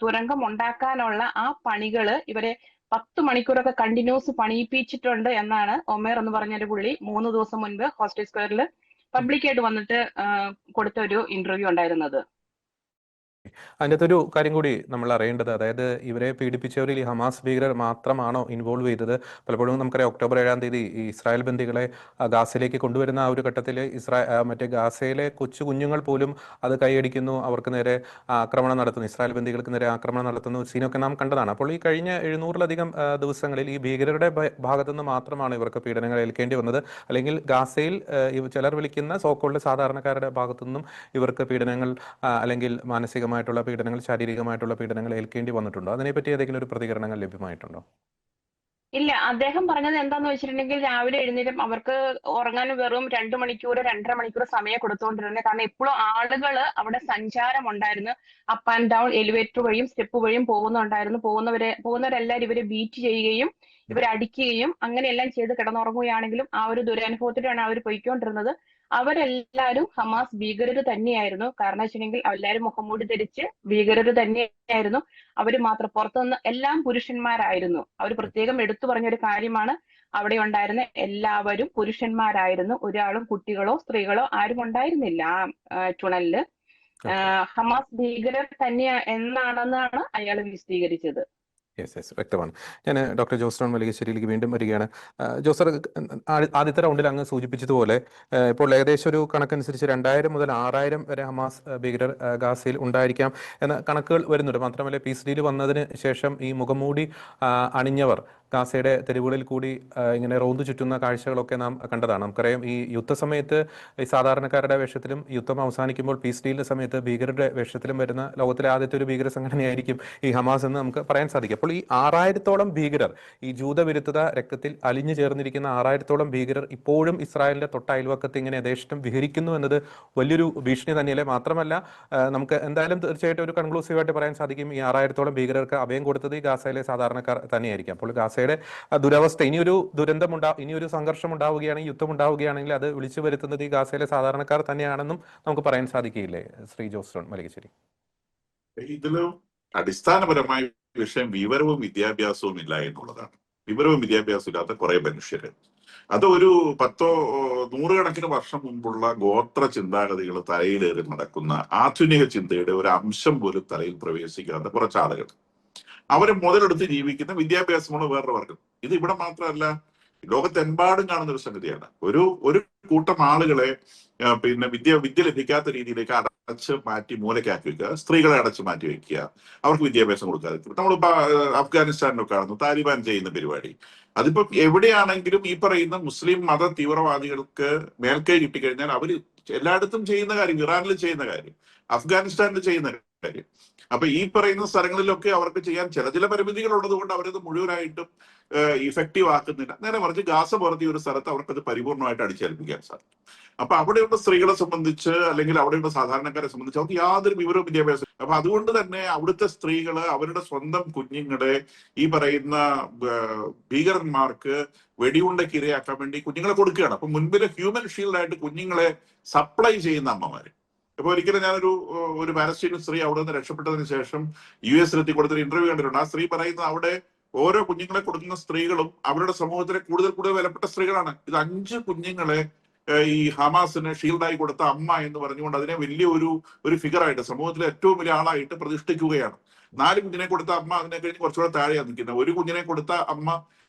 തുരങ്കം ഉണ്ടാക്കാനുള്ള ആ പണികള് ഇവരെ 10 മണിക്കൂറൊക്കെ കണ്ടിന്യൂസ് പണിയിപ്പിച്ചിട്ടുണ്ട് എന്നാണ് ഒമേർ എന്ന് പറഞ്ഞൊരു പുള്ളി 3 ദിവസം മുൻപ് ഹോസ്റ്റേജ് സ്ക്വയറിൽ പബ്ലിക്കായിട്ട് വന്നിട്ട് കൊടുത്ത ഒരു ഇന്റർവ്യൂ ഉണ്ടായിരുന്നത്. അതിൻ്റെ ഒരു കാര്യം കൂടി നമ്മൾ അറിയേണ്ടത്, അതായത് ഇവരെ പീഡിപ്പിച്ചവരിൽ ഈ ഹമാസ് ഭീകരർ മാത്രമാണോ ഇൻവോൾവ് ചെയ്തത്? പലപ്പോഴും നമുക്കറിയാം, ഒക്ടോബർ 7-ാം തീയതി ഈ ഇസ്രായേൽ ബന്ദികളെ ഗാസയിലേക്ക് കൊണ്ടുവരുന്ന ആ ഒരു ഘട്ടത്തിൽ മറ്റേ ഗാസയിലെ കൊച്ചു കുഞ്ഞുങ്ങൾ പോലും അത് കൈയടിക്കുന്നു, അവർക്ക് നേരെ ആക്രമണം നടത്തുന്നു, ഇസ്രായേൽ ബന്ദികൾക്ക് നേരെ ആക്രമണം നടത്തുന്ന സീനൊക്കെ നാം കണ്ടതാണ്. അപ്പോൾ ഈ കഴിഞ്ഞ 700-ലധികം ദിവസങ്ങളിൽ ഈ ഭീകരരുടെ ഭാഗത്തുനിന്ന് മാത്രമാണ് ഇവർക്ക് പീഡനങ്ങൾ ഏൽക്കേണ്ടി വന്നത്, അല്ലെങ്കിൽ ഗാസയിൽ ചിലർ വിളിക്കുന്ന സോക്കോൾഡ് സാധാരണക്കാരുടെ ഭാഗത്തുനിന്നും ഇവർക്ക് പീഡനങ്ങൾ അല്ലെങ്കിൽ മാനസികമായിട്ടുള്ള പീഡനങ്ങൾ, ശാരീരികമായിട്ടുള്ള പീഡനങ്ങൾ ഏൽക്കേണ്ടി വന്നിട്ടുണ്ടോ? അതിനെപ്പറ്റി ഏതെങ്കിലും ഒരു പ്രതികരണങ്ങൾ ലഭ്യമായിട്ടുണ്ടോ? ഇല്ല, അദ്ദേഹം പറഞ്ഞത് എന്താന്ന് വെച്ചിട്ടുണ്ടെങ്കിൽ, രാവിലെ എഴുന്നേറ്റും അവർക്ക് ഉറങ്ങാൻ വെറും 2 മണിക്കൂർ 2.5 മണിക്കൂർ സമയം കൊടുത്തുകൊണ്ടിരുന്നത്. കാരണം എപ്പോഴും ആളുകൾ അവിടെ സഞ്ചാരം ഉണ്ടായിരുന്നു, അപ്പ് ആൻഡ് ഡൗൺ എലിവേറ്റർ വഴിയും സ്റ്റെപ്പ് വഴിയും പോകുന്നുണ്ടായിരുന്നു. പോകുന്നവരെല്ലാവരും ഇവരെ ബീറ്റ് ചെയ്യുകയും ഇവരെ അടിക്കുകയും അങ്ങനെയെല്ലാം ചെയ്ത് കിടന്നുറങ്ങുകയാണെങ്കിലും ആ ഒരു ദുരനുഭവത്തിലാണ് അവർ പോയിക്കൊണ്ടിരുന്നത്. അവരെല്ലാവരും ഹമാസ് ഭീകരർ തന്നെയായിരുന്നു. കാരണം വെച്ചിട്ടുണ്ടെങ്കിൽ എല്ലാവരും മുഖംമൂടി ധരിച്ച് ഭീകരർ തന്നെയായിരുന്നു. അവര് മാത്രം, പുറത്തുനിന്ന് എല്ലാം പുരുഷന്മാരായിരുന്നു. അവർ പ്രത്യേകം എടുത്തു പറഞ്ഞൊരു കാര്യമാണ്, അവിടെ ഉണ്ടായിരുന്ന എല്ലാവരും പുരുഷന്മാരായിരുന്നു. ഒരാളും കുട്ടികളോ സ്ത്രീകളോ ആരും ഉണ്ടായിരുന്നില്ല ആ ടണലില്. ഹമാസ് ഭീകരർ തന്നെ എന്നാണെന്നാണ് അയാൾ വിശദീകരിച്ചത്. യെസ്, വ്യക്തമാണ്. ഞാൻ ഡോക്ടർ ജോസ് മല്ലികശ്ശേരിയിലേക്ക് വീണ്ടും വരികയാണ്. ജോസർ, ആദ്യത്തെ റൗണ്ടിൽ അങ്ങ് സൂചിപ്പിച്ചതുപോലെ ഇപ്പോൾ ഏകദേശം ഒരു കണക്കനുസരിച്ച് 2000 മുതൽ 6000 വരെ ഹമാസ് ഭീകരർ ഗാസയിൽ ഉണ്ടായിരിക്കാം എന്ന കണക്കുകൾ വരുന്നുണ്ട്. മാത്രമല്ല, പീസ് ഡീൽ വന്നതിന് ശേഷം ഈ മുഖംമൂടി അണിഞ്ഞവർ ഗാസയുടെ തെരുവുകളിൽ കൂടി ഇങ്ങനെ റോന്തു ചുറ്റുന്ന കാഴ്ചകളൊക്കെ നാം കണ്ടതാണ്. നമുക്കറിയാം, ഈ യുദ്ധസമയത്ത് ഈ സാധാരണക്കാരുടെ വേഷത്തിലും, യുദ്ധം അവസാനിക്കുമ്പോൾ പീസ് ഡീലിന്റെ സമയത്ത് ഭീകരരുടെ വേഷത്തിലും വരുന്ന ലോകത്തിലെ ആദ്യത്തെ ഒരു ഭീകര സംഘടനയായിരിക്കും ഈ ഹമാസ് എന്ന് നമുക്ക് പറയാൻ സാധിക്കും. അപ്പോൾ ഈ 6000-ഓളം ഭീകരർ, ഈ ജൂതവിരുദ്ധത രക്തത്തിൽ അലിഞ്ഞു ചേർന്നിരിക്കുന്ന 6000-ഓളം ഭീകരർ ഇപ്പോഴും ഇസ്രായേലിന്റെ തൊട്ട അയൽവക്കത്ത് ഇങ്ങനെ യഥേഷ്ടം വിഹരിക്കുന്നു എന്നത് വലിയൊരു ഭീഷണി തന്നെയല്ലേ? മാത്രമല്ല, നമുക്ക് എന്തായാലും തീർച്ചയായിട്ടും ഒരു കൺക്ലൂസീവായിട്ട് പറയാൻ സാധിക്കും, ഈ 6000-ഓളം ഭീകരർക്ക് അഭയം കൊടുത്തത് ഈ ഗാസയിലെ സാധാരണക്കാർ തന്നെയായിരിക്കും. അപ്പോൾ ഗാസയുടെ ദുരവസ്ഥ, ഇനിയൊരു ഇനിയൊരു സംഘർഷം ഉണ്ടാവുകയാണെങ്കിൽ, യുദ്ധം ഉണ്ടാവുകയാണെങ്കിൽ അത് വിളിച്ചു വരുത്തുന്നത് ഈ ഗാസയിലെ സാധാരണക്കാർ തന്നെയാണെന്നും നമുക്ക് പറയാൻ സാധിക്കില്ലേ, ശ്രീ ജോസ് മല്ലികശ്ശേരി? ഇതിലും അടിസ്ഥാനപരമായ വിഷയം വിവരവും വിദ്യാഭ്യാസവും ഇല്ല എന്നുള്ളതാണ്. വിവരവും വിദ്യാഭ്യാസവും ഇല്ലാത്ത കുറെ മനുഷ്യര്, അത് ഒരു 100 വർഷം മുമ്പുള്ള ഗോത്ര ചിന്താഗതികൾ തലയിലേറി നടക്കുന്ന ആധുനിക ചിന്തയുടെ ഒരു അംശം പോലും തലയിൽ പ്രവേശിക്കാത്ത കുറച്ച് ആളുകൾ, അവരെ മുതലെടുത്ത് ജീവിക്കുന്ന വിദ്യാഭ്യാസമുള്ള വേറൊരു വർഗം. ഇത് ഇവിടെ മാത്രമല്ല, ലോകത്തെമ്പാടും കാണുന്ന ഒരു സംഗതിയാണ്. ഒരു കൂട്ടം ആളുകളെ വിദ്യ ലഭിക്കാത്ത രീതിയിലേക്ക് അടച്ച് മാറ്റി മൂലക്കാക്കി വെക്കുക, സ്ത്രീകളെ അടച്ച് മാറ്റി വെക്കുക, അവർക്ക് വിദ്യാഭ്യാസം കൊടുക്കാതെ. നമ്മളിപ്പോ അഫ്ഗാനിസ്ഥാനിലൊക്കെ കാണുന്നു താലിബാൻ ചെയ്യുന്ന പരിപാടി. അതിപ്പോ എവിടെയാണെങ്കിലും ഈ പറയുന്ന മുസ്ലിം മത തീവ്രവാദികൾക്ക് മേൽക്കൈ കിട്ടിക്കഴിഞ്ഞാൽ അവർ എല്ലായിടത്തും ചെയ്യുന്ന കാര്യം, ഇറാനിൽ ചെയ്യുന്ന കാര്യം, അഫ്ഗാനിസ്ഥാനിൽ ചെയ്യുന്ന കാര്യം. അപ്പൊ ഈ പറയുന്ന സ്ഥലങ്ങളിലൊക്കെ അവർക്ക് ചെയ്യാൻ ചില പരിമിതികൾ ഉള്ളത് കൊണ്ട് അവരത് മുഴുവനായിട്ടും ഇഫക്റ്റീവ് ആക്കുന്നില്ല. നേരെ മറിച്ച് ഗാസ പോലത്തെ ഒരു സ്ഥലത്ത് അവർക്കത് പരിപൂർണമായിട്ട് അടിച്ചേൽപ്പിക്കാൻ സാധിക്കും. അപ്പൊ അവിടെയുള്ള സ്ത്രീകളെ സംബന്ധിച്ച് അല്ലെങ്കിൽ അവിടെയുള്ള സാധാരണക്കാരെ സംബന്ധിച്ച് അവർക്ക് യാതൊരു വിവരവും വിദ്യാഭ്യാസം. അപ്പൊ അതുകൊണ്ട് തന്നെ അവിടുത്തെ സ്ത്രീകള് അവരുടെ സ്വന്തം കുഞ്ഞുങ്ങളെ ഈ പറയുന്ന ഭീകരന്മാർക്ക് വെടിയുണ്ടയ്ക്ക് ഇരയാക്കാൻ വേണ്ടി കുഞ്ഞുങ്ങളെ കൊടുക്കുകയാണ്. അപ്പൊ മുൻപിലെ ഹ്യൂമൻ ഷീൽഡായിട്ട് കുഞ്ഞുങ്ങളെ സപ്ലൈ ചെയ്യുന്ന അമ്മമാര്. അപ്പൊ ഒരിക്കലും ഒരു പാലസ്തീൻ സ്ത്രീ അവിടെ നിന്ന് രക്ഷപ്പെട്ടതിന് ശേഷം US-ലെത്തി കൊടുത്തൊരു ഇന്റർവ്യൂ കണ്ടിട്ടുണ്ട്. ആ സ്ത്രീ പറയുന്നത് അവിടെ ഓരോ കുഞ്ഞുങ്ങളെ കൊടുക്കുന്ന സ്ത്രീകളും അവരുടെ സമൂഹത്തിലെ കൂടുതൽ വിലപ്പെട്ട സ്ത്രീകളാണ്. ഇത് 5 കുഞ്ഞുങ്ങളെ ഈ ഹമാസിന് ഷീൽഡായി കൊടുത്ത അമ്മ എന്ന് പറഞ്ഞുകൊണ്ട് അതിനെ വലിയ ഒരു ഫിഗറായിട്ട് സമൂഹത്തിലെ ഏറ്റവും വലിയ ആളായിട്ട് പ്രതിഷ്ഠിക്കുകയാണ്. 4 കുഞ്ഞിനെ കൊടുത്ത അമ്മ അതിനെ കഴിഞ്ഞ് കുറച്ചുകൂടെ താഴെയാണ് നിൽക്കുന്നത്. ഒരു കുഞ്ഞിനെ കൊടുത്ത അമ്മ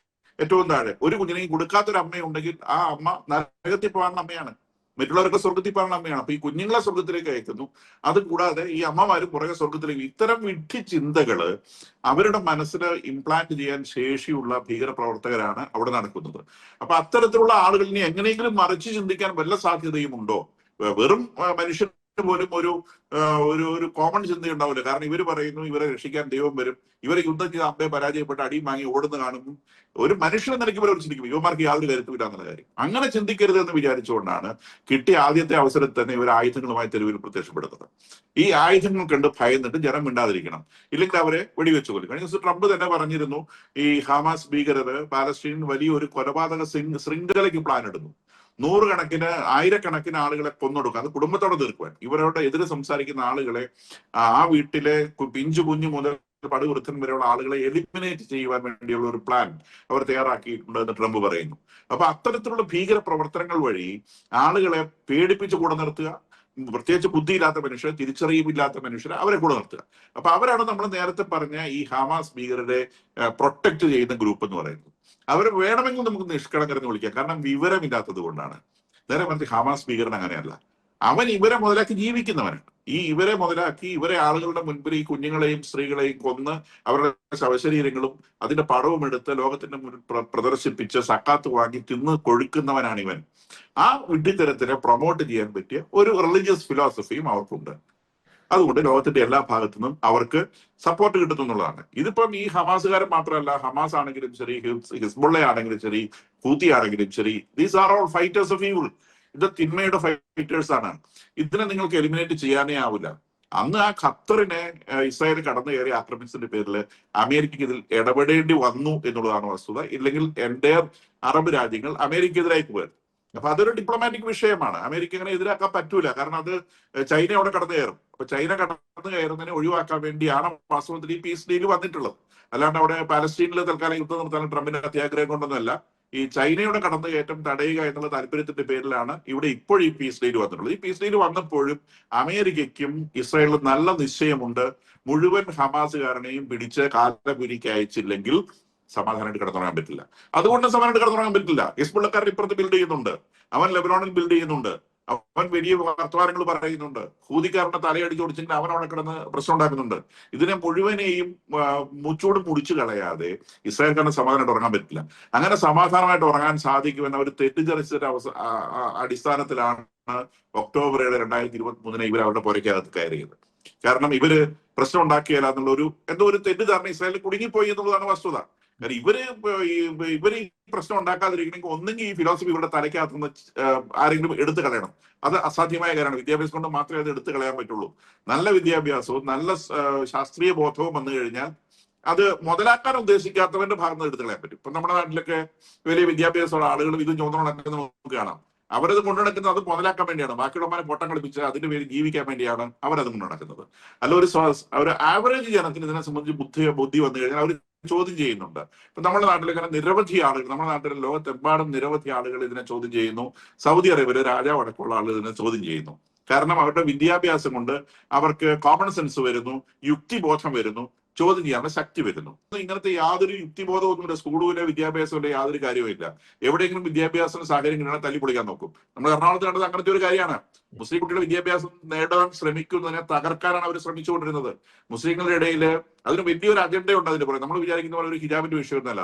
ഏറ്റവും താഴെ. ഒരു കുഞ്ഞിനെ കൊടുക്കാത്തൊരു അമ്മയുണ്ടെങ്കിൽ ആ അമ്മ നരകത്തിൽ പോകാനുള്ള അമ്മയാണ്, മറ്റുള്ളവരൊക്കെ സ്വർഗത്തിൽ പോകാനുള്ള അമ്മയാണ്. അപ്പൊ ഈ കുഞ്ഞുങ്ങളെ സ്വർഗത്തിലേക്ക് അയക്കുന്നു. അത് കൂടാതെ ഈ അമ്മമാരും പുറകെ സ്വർഗത്തിലേക്ക്. ഇത്തരം വിഡ്ഢി ചിന്തകള് അവരുടെ മനസ്സിൽ ഇംപ്ലാന്റ് ചെയ്യാൻ ശേഷിയുള്ള ഭീകരപ്രവർത്തകരാണ് അവിടെ നടക്കുന്നത്. അപ്പൊ അത്തരത്തിലുള്ള ആളുകളിനെ എങ്ങനെയെങ്കിലും മറിച്ച് ചിന്തിക്കാൻ വല്ല സാധ്യതയും ഉണ്ടോ? വെറും മനുഷ്യൻ പോലും ഒരു കോമൺ ചിന്ത ഉണ്ടാവില്ല. കാരണം ഇവർ പറയുന്നു ഇവരെ രക്ഷിക്കാൻ ദൈവം വരും, ഇവരെ യുദ്ധം ചെയ്ത് അമ്പയെ പരാജയപ്പെട്ട് അടിയും വാങ്ങി ഓടുന്ന കാണുമ്പോൾ ഒരു മനുഷ്യനെ നിലയ്ക്ക് ഇവരെ ചിന്തിക്കും ഇവന്മാർക്ക് യാതൊരു കരുത്തുമില്ല എന്നുള്ള കാര്യം. അങ്ങനെ ചിന്തിക്കരുത് എന്ന് വിചാരിച്ചുകൊണ്ടാണ് കിട്ടിയ ആദ്യത്തെ അവസരത്തിൽ തന്നെ ഇവർ ആയുധങ്ങളുമായി തെരുവിൽ പ്രത്യക്ഷപ്പെടുന്നത്. ഈ ആയുധങ്ങൾ കണ്ട് ഭയന്നിട്ട് ജനം മിണ്ടാതിരിക്കണം, ഇല്ലെങ്കിൽ അവരെ വെടിവെച്ചു കൊല്ലും. കഴിഞ്ഞ ദിവസം ട്രംപ് തന്നെ പറഞ്ഞിരുന്നു ഈ ഹമാസ് ഭീകരര് പാലസ്തീൻ വലിയൊരു കൊലപാതക ശൃംഖലയ്ക്ക് പ്ലാൻ ഇടുന്നു. 100 കണക്കിന് 1000 ആളുകളെ കൊന്നൊടുക്കുക, അത് കുടുംബത്തോടെ തീർക്കുവാൻ. ഇവരോട് എതിരെ സംസാരിക്കുന്ന ആളുകളെ, ആ വീട്ടിലെ പിഞ്ചു കുഞ്ഞു മുതൽ പടുവൃത്തൻ വരെയുള്ള ആളുകളെ എലിമിനേറ്റ് ചെയ്യുവാൻ വേണ്ടിയുള്ള ഒരു പ്ലാൻ അവർ തയ്യാറാക്കിയിട്ടുണ്ട് എന്ന് ട്രംപ് പറയുന്നു. അപ്പൊ അത്തരത്തിലുള്ള ഭീകര പ്രവർത്തനങ്ങൾ വഴി ആളുകളെ പേടിപ്പിച്ച് കൂടെ നിർത്തുക, പ്രത്യേകിച്ച് ബുദ്ധിയില്ലാത്ത മനുഷ്യർ, തിരിച്ചറിവില്ലാത്ത മനുഷ്യരെ അവരെ കൂടെ നിർത്തുക. അപ്പൊ അവരാണ് നമ്മൾ നേരത്തെ പറഞ്ഞ ഈ ഹമാസ് ഭീകരരെ പ്രൊട്ടക്ട് ചെയ്യുന്ന ഗ്രൂപ്പ് എന്ന് പറയുന്നത്. അവർ വേണമെങ്കിൽ നമുക്ക് നിഷ്കളങ്കരെന്ന് വിളിക്കാം, കാരണം വിവരമില്ലാത്തത് കൊണ്ടാണ്. നേരെ മറിച്ച് ഹമാസ് ഭീകരൻ അങ്ങനെയല്ല. അവൻ ഇവരെ മുതലാക്കി ജീവിക്കുന്നവനാണ്. ഇവരെ മുതലാക്കി ഇവരെ ആളുകളുടെ മുൻപിൽ ഈ കുഞ്ഞുങ്ങളെയും സ്ത്രീകളെയും കൊന്ന് അവരുടെ ശവശരീരങ്ങളും അതിന്റെ പടവും എടുത്ത് ലോകത്തിന്റെ മുന്നിൽ പ്രദർശിപ്പിച്ച് സക്കാത്ത് വാങ്ങി തിന്ന് കൊഴുക്കുന്നവനാണ് ഇവൻ. ആ വിഡ്ഢിത്തരത്തിനെ പ്രൊമോട്ട് ചെയ്യാൻ പറ്റിയ ഒരു റിലീജിയസ് ഫിലോസഫിയും അവർക്കുണ്ട്. അതുകൊണ്ട് ലോകത്തിന്റെ എല്ലാ ഭാഗത്തു നിന്നും അവർക്ക് സപ്പോർട്ട് കിട്ടുന്നു എന്നുള്ളതാണ്. ഇതിപ്പം ഈ ഹമാസുകാരൻ മാത്രമല്ല, ഹമാസ് ആണെങ്കിലും ശരി, ഹിസ്ബുള്ള ആണെങ്കിലും ശരി, ഹൂത്തി ആണെങ്കിലും ശരി, these are all fighters of evil. ഇത് തിന്മയുടെ ഫൈറ്റേഴ്സ് ആണ്. ഇതിനെ നിങ്ങൾക്ക് എലിമിനേറ്റ് ചെയ്യാനേ ആവില്ല. അന്ന് ആ ഖത്തറിനെ ഇസ്രായേൽ കടന്നു കയറി ആക്രമിച്ചതിന്റെ പേരിൽ അമേരിക്കയ്ക്ക് ഇതിൽ ഇടപെടേണ്ടി വന്നു എന്നുള്ളതാണ് വസ്തുത. ഇല്ലെങ്കിൽ എൻഡയർ അറബ് രാജ്യങ്ങൾ അമേരിക്കയ്ക്കെതിരായി പോയത്. അപ്പൊ അതൊരു ഡിപ്ലോമാറ്റിക് വിഷയമാണ്. അമേരിക്ക അങ്ങനെ എതിരാക്കാൻ പറ്റൂല, കാരണം അത് ചൈന അവിടെ കടന്നു കയറും. അപ്പൊ ചൈന കടന്നു കയറുന്നതിനെ ഒഴിവാക്കാൻ വേണ്ടിയാണ് വാസ്തവത്തിൽ ഈ പീസ് ഡീൽ വന്നിട്ടുള്ളത്. അല്ലാണ്ട് അവിടെ പാലസ്തീനിൽ തൽക്കാലം യുദ്ധം നിർത്താൻ ട്രംപിന്റെ അത്യാഗ്രഹം കൊണ്ടൊന്നുമല്ല. ഈ ചൈനയുടെ കടന്നുകയറ്റം തടയുക എന്നുള്ള താല്പര്യത്തിന്റെ പേരിലാണ് ഇവിടെ ഇപ്പോഴും ഈ പീസ് ഡീൽ വന്നിട്ടുള്ളത്. ഈ പീസ് ഡീൽ വന്നപ്പോഴും അമേരിക്കയ്ക്കും ഇസ്രായേലിനും നല്ല നിശ്ചയമുണ്ട്, മുഴുവൻ ഹമാസുകാരനെയും പിടിച്ച് കാലപുരിക്ക് അയച്ചില്ലെങ്കിൽ സമാധാനമായിട്ട് കിടന്നുറങ്ങാൻ പറ്റില്ല. അതുകൊണ്ട് സമാധാനമായിട്ട് കിടന്നുറങ്ങാൻ പറ്റില്ല. ഹിസ്ബുള്ളക്കാരൻ ഇപ്പുറത്ത് ബിൽഡ് ചെയ്യുന്നുണ്ട്, അവൻ ലെബനോണിൽ ബിൽഡ് ചെയ്യുന്നുണ്ട്, അവൻ വലിയ വർത്തമാനങ്ങൾ പറയുന്നുണ്ട്, ഹൂതിക്കാരന്റെ തലയടിച്ച് ഓടിച്ചെങ്കിൽ അവൻ അവിടെ കിടന്ന് പ്രശ്നം ഉണ്ടാക്കുന്നുണ്ട്. ഇതിനെ മുഴുവനെയും മുച്ചൂട് മുടിച്ചു കളയാതെ ഇസ്രായേൽക്കാരന് സമാധാനമായിട്ട് ഉറങ്ങാൻ പറ്റില്ല. അങ്ങനെ സമാധാനമായിട്ട് ഉറങ്ങാൻ സാധിക്കുമെന്ന ഒരു തെറ്റിദ്ധരിച്ചൊരു അടിസ്ഥാനത്തിലാണ് ഒക്ടോബർ 7, 2023 ഇവർ അവരുടെ പുരയ്ക്കകത്ത് കയറിയത്. കാരണം ഇവര് പ്രശ്നം ഉണ്ടാക്കിയാല എന്നുള്ള എന്തോ ഒരു തെറ്റിദ്ധാരണ ഇസ്രായേലിൽ കുടുങ്ങിപ്പോയി എന്നുള്ളതാണ് വസ്തുത. കാരണം ഇവര് ഈ പ്രശ്നം ഉണ്ടാക്കാതിരിക്കണമെങ്കിൽ ഒന്നെങ്കിൽ ഈ ഫിലോസഫി ഇവരുടെ തലയ്ക്കകത്തുനിന്ന് ആരെങ്കിലും എടുത്തു കളയണം. അത് അസാധ്യമായ കാര്യമാണ്. വിദ്യാഭ്യാസം കൊണ്ട് മാത്രമേ അത് എടുത്തു കളയാൻ പറ്റുള്ളൂ. നല്ല വിദ്യാഭ്യാസവും നല്ല ശാസ്ത്രീയ ബോധവും വന്നു കഴിഞ്ഞാൽ അത് മുതലാക്കാൻ ഉദ്ദേശിക്കാത്തവന്റെ ഭാഗത്ത് എടുത്തു കളയാൻ പറ്റും. ഇപ്പൊ നമ്മുടെ നാട്ടിലൊക്കെ വലിയ വിദ്യാഭ്യാസമുള്ള ആളുകൾ ഇതും ചോദിച്ചു നമുക്ക് കാണാം. അവരത് കൊണ്ടുനടക്കുന്നത് അത് മുതലാക്കാൻ വേണ്ടിയാണ്, ബാക്കിയുള്ളവരെ പൊട്ടം കളിപ്പിച്ച് അതിന്റെ പേര് ജീവിക്കാൻ വേണ്ടിയാണ് അവരത് കൊണ്ടുനടക്കുന്നത്. അല്ല ഒരു ആവറേജ് ജനത്തിന് ഇതിനെ സംബന്ധിച്ച് ബുദ്ധി വന്നു കഴിഞ്ഞാൽ അവർ ചോദ്യം ചെയ്യുന്നുണ്ട്. ഇപ്പൊ നമ്മുടെ നാട്ടിലേക്ക് നിരവധി ആളുകൾ, നമ്മുടെ നാട്ടിലെ ലോകത്തെമ്പാടും നിരവധി ആളുകൾ ഇതിനെ ചോദ്യം ചെയ്യുന്നു. സൗദി അറേബ്യയിലെ രാജാവ് അടക്കമുള്ള ആളുകൾ ഇതിനെ ചോദ്യം ചെയ്യുന്നു. കാരണം അവരുടെ വിദ്യാഭ്യാസം കൊണ്ട് അവർക്ക് കോമൺ സെൻസ് വരുന്നു, യുക്തിബോധം വരുന്നു, ചോദ്യം ചെയ്യാനുള്ള ശക്തി വരുന്നു. ഇങ്ങനത്തെ യാതൊരു യുക്തിബോധമൊന്നുമില്ല, സ്കൂളിലെ വിദ്യാഭ്യാസത്തിന്റെ യാതൊരു കാര്യവുമില്ല. എവിടെയെങ്കിലും വിദ്യാഭ്യാസ സാഹചര്യം കിട്ടണം തല്ലി പൊളിക്കാൻ നോക്കും. നമ്മൾ എറണാകുളത്ത് കണ്ടത് അങ്ങനത്തെ ഒരു കാര്യമാണ്. മുസ്ലിം കുട്ടികളുടെ വിദ്യാഭ്യാസം നേടാൻ ശ്രമിക്കുന്നതിനെ തകർക്കാനാണ് അവർ ശ്രമിച്ചുകൊണ്ടിരുന്നത്. മുസ്ലിങ്ങളുടെ ഇടയിൽ അതിന് വലിയൊരു അജണ്ടയുണ്ട്. അതിന് പറയുന്നത് നമ്മൾ വിചാരിക്കുന്ന പോലെ ഒരു ഹിജാബിന്റെ വിഷയമൊന്നുമല്ല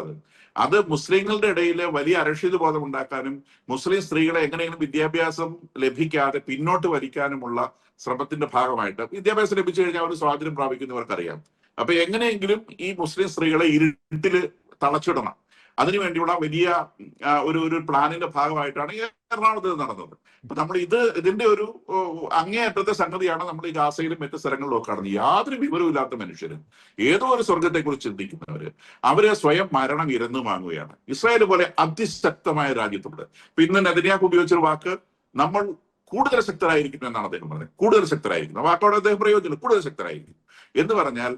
അത് മുസ്ലിങ്ങളുടെ ഇടയിൽ വലിയ അരക്ഷിത ബോധം ഉണ്ടാക്കാനും മുസ്ലിം സ്ത്രീകളെ എങ്ങനെയെങ്കിലും വിദ്യാഭ്യാസം ലഭിക്കാതെ പിന്നോട്ട് വലിക്കാനുമുള്ള ശ്രമത്തിന്റെ ഭാഗമായിട്ട് വിദ്യാഭ്യാസം ലഭിച്ചു കഴിഞ്ഞാൽ അവർ സ്വാതന്ത്ര്യം പ്രാപിക്കുന്നവർക്കറിയാം. അപ്പൊ എങ്ങനെയെങ്കിലും ഈ മുസ്ലിം സ്ത്രീകളെ ഇരുട്ടില് തളച്ചിടണം, അതിനുവേണ്ടിയുള്ള വലിയ ഒരു പ്ലാനിന്റെ ഭാഗമായിട്ടാണ് ഈ എറണാകുളത്ത് നടന്നത്. അപ്പൊ നമ്മൾ ഇതിന്റെ ഒരു അങ്ങേയറ്റത്തെ സംഗതിയാണ് നമ്മൾ ഈ ഗാസയിലും മറ്റു സ്ഥലങ്ങളിലും ഒക്കെ കാണുന്നത്. യാതൊരു വിവരമില്ലാത്ത മനുഷ്യരും ഏതോ ഒരു സ്വർഗത്തെ കുറിച്ച് ചിന്തിക്കുന്നവര് അവര് സ്വയം മരണം ഇരന്നു വാങ്ങുകയാണ്. ഇസ്രായേൽ പോലെ അതിശക്തമായ രാജ്യത്തുണ്ട്. പിന്നെ നെതന്യാഹു ഉപയോഗിച്ചൊരു വാക്ക്, നമ്മൾ കൂടുതൽ ശക്തരായിരിക്കുന്നു എന്നാണ് അദ്ദേഹം പറഞ്ഞത്. കൂടുതൽ ശക്തരായിരിക്കുന്നു, വാക്കോടെ അദ്ദേഹം പ്രയോജനം കൂടുതൽ ശക്തരായിരിക്കും എന്ന് പറഞ്ഞാൽ